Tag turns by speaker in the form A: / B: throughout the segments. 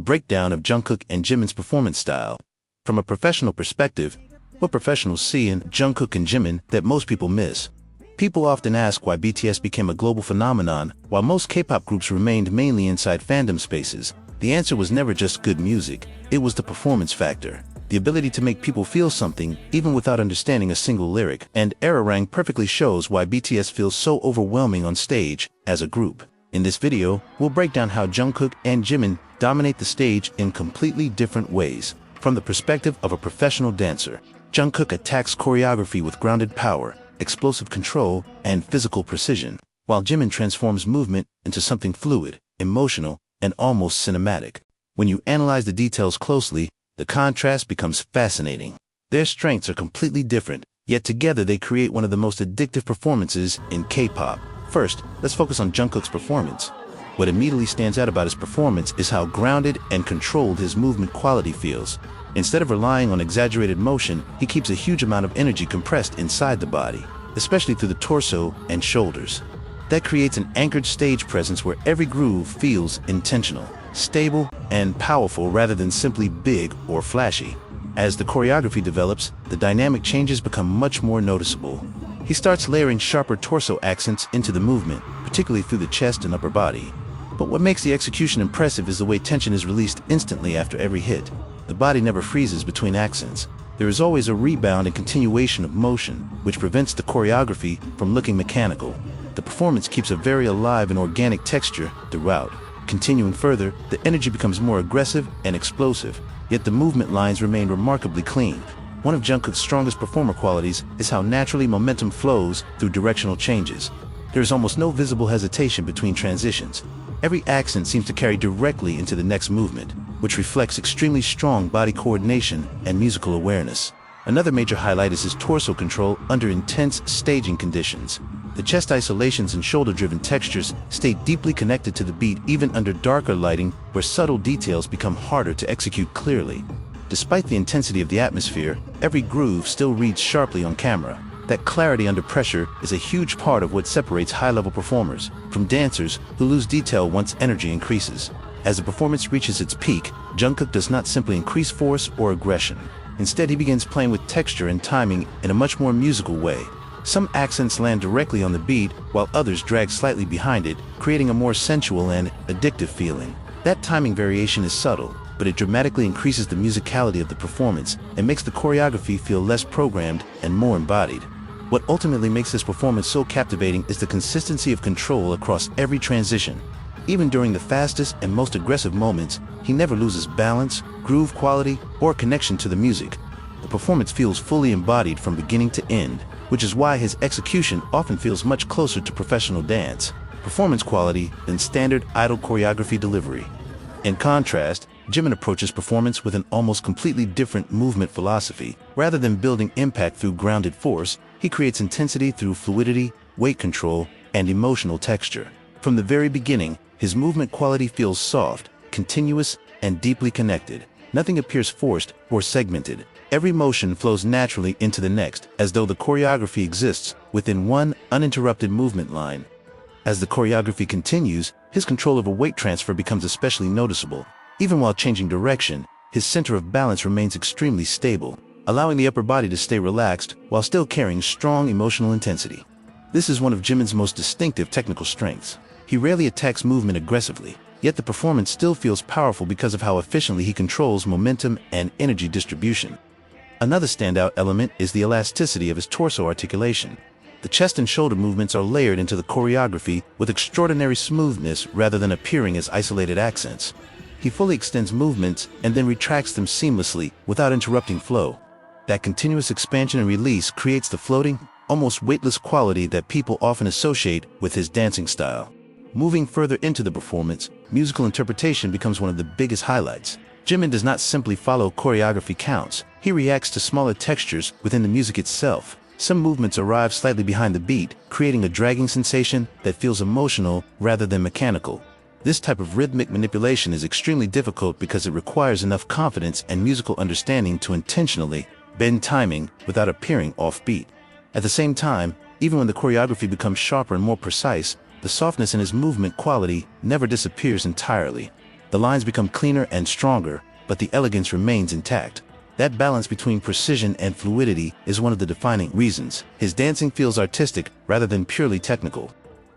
A: Breakdown of Jungkook and Jimin's performance style. From a professional perspective, what professionals see in Jungkook and Jimin that most people miss? People often ask why BTS became a global phenomenon while most K-pop groups remained mainly inside fandom spaces. The answer was never just good music, it was the performance factor. The ability to make people feel something even without understanding a single lyric. And Arirang perfectly shows why BTS feels so overwhelming on stage as a group. In this video, we'll break down how Jungkook and Jimin dominate the stage in completely different ways. From the perspective of a professional dancer, Jungkook attacks choreography with grounded power, explosive control, and physical precision, while Jimin transforms movement into something fluid, emotional, and almost cinematic. When you analyze the details closely, the contrast becomes fascinating. Their strengths are completely different, yet together they create one of the most addictive performances in K-pop. First, let's focus on Jungkook's performance. What immediately stands out about his performance is how grounded and controlled his movement quality feels. Instead of relying on exaggerated motion, he keeps a huge amount of energy compressed inside the body, especially through the torso and shoulders. That creates an anchored stage presence where every groove feels intentional, stable, and powerful rather than simply big or flashy. As the choreography develops, the dynamic changes become much more noticeable. He starts layering sharper torso accents into the movement, particularly through the chest and upper body. But what makes the execution impressive is the way tension is released instantly after every hit. The body never freezes between accents. There is always a rebound and continuation of motion, which prevents the choreography from looking mechanical. The performance keeps a very alive and organic texture throughout. Continuing further, the energy becomes more aggressive and explosive, yet the movement lines remain remarkably clean. One of Jungkook's strongest performer qualities is how naturally momentum flows through directional changes. There is almost no visible hesitation between transitions. Every accent seems to carry directly into the next movement, which reflects extremely strong body coordination and musical awareness. Another major highlight is his torso control under intense staging conditions. The chest isolations and shoulder-driven textures stay deeply connected to the beat even under darker lighting where subtle details become harder to execute clearly. Despite the intensity of the atmosphere, every groove still reads sharply on camera. That clarity under pressure is a huge part of what separates high-level performers from dancers who lose detail once energy increases. As the performance reaches its peak, Jungkook does not simply increase force or aggression. Instead, he begins playing with texture and timing in a much more musical way. Some accents land directly on the beat, while others drag slightly behind it, creating a more sensual and addictive feeling. That timing variation is subtle, but it dramatically increases the musicality of the performance and makes the choreography feel less programmed and more embodied. What ultimately makes this performance so captivating is the consistency of control across every transition. Even during the fastest and most aggressive moments, he never loses balance, groove quality, or connection to the music. The performance feels fully embodied from beginning to end, which is why his execution often feels much closer to professional dance performance quality than standard idol choreography delivery. In contrast, Jimin approaches performance with an almost completely different movement philosophy. Rather than building impact through grounded force, he creates intensity through fluidity, weight control, and emotional texture. From the very beginning, his movement quality feels soft, continuous, and deeply connected. Nothing appears forced or segmented. Every motion flows naturally into the next, as though the choreography exists within one uninterrupted movement line. As the choreography continues, his control over weight transfer becomes especially noticeable. Even while changing direction, his center of balance remains extremely stable, allowing the upper body to stay relaxed while still carrying strong emotional intensity. This is one of Jimin's most distinctive technical strengths. He rarely attacks movement aggressively, yet the performance still feels powerful because of how efficiently he controls momentum and energy distribution. Another standout element is the elasticity of his torso articulation. The chest and shoulder movements are layered into the choreography with extraordinary smoothness rather than appearing as isolated accents. He fully extends movements and then retracts them seamlessly without interrupting flow. That continuous expansion and release creates the floating, almost weightless quality that people often associate with his dancing style. Moving further into the performance, musical interpretation becomes one of the biggest highlights. Jimin does not simply follow choreography counts. He reacts to smaller textures within the music itself. Some movements arrive slightly behind the beat, creating a dragging sensation that feels emotional rather than mechanical. This type of rhythmic manipulation is extremely difficult because it requires enough confidence and musical understanding to intentionally bend timing without appearing offbeat. At the same time, even when the choreography becomes sharper and more precise, the softness in his movement quality never disappears entirely. The lines become cleaner and stronger, but the elegance remains intact. That balance between precision and fluidity is one of the defining reasons his dancing feels artistic rather than purely technical.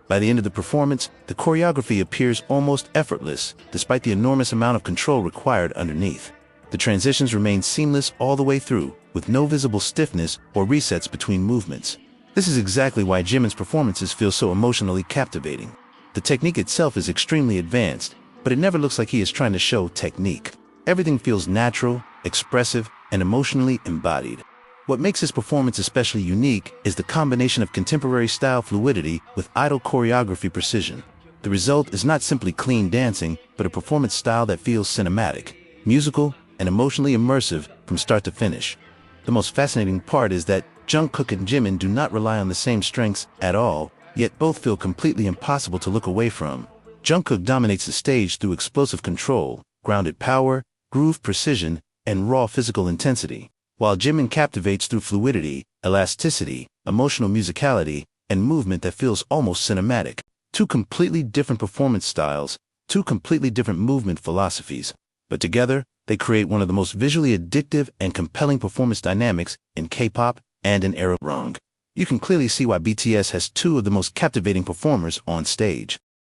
A: By the end of the performance, the choreography appears almost effortless, despite the enormous amount of control required underneath. The transitions remain seamless all the way through, with no visible stiffness or resets between movements. This is exactly why Jimin's performances feel so emotionally captivating. The technique itself is extremely advanced, but it never looks like he is trying to show technique. Everything feels natural, expressive, and emotionally embodied. What makes his performance especially unique is the combination of contemporary style fluidity with idle choreography precision. The result is not simply clean dancing, but a performance style that feels cinematic, musical, and emotionally immersive from start to finish. The most fascinating part is that Jungkook and Jimin do not rely on the same strengths at all, yet both feel completely impossible to look away from. Jungkook dominates the stage through explosive control, grounded power, groove precision, and raw physical intensity, while Jimin captivates through fluidity, elasticity, emotional musicality, and movement that feels almost cinematic. Two completely different performance styles, two completely different movement philosophies, but together, they create one of the most visually addictive and compelling performance dynamics in K-pop and in Arirang. You can clearly see why BTS has two of the most captivating performers on stage.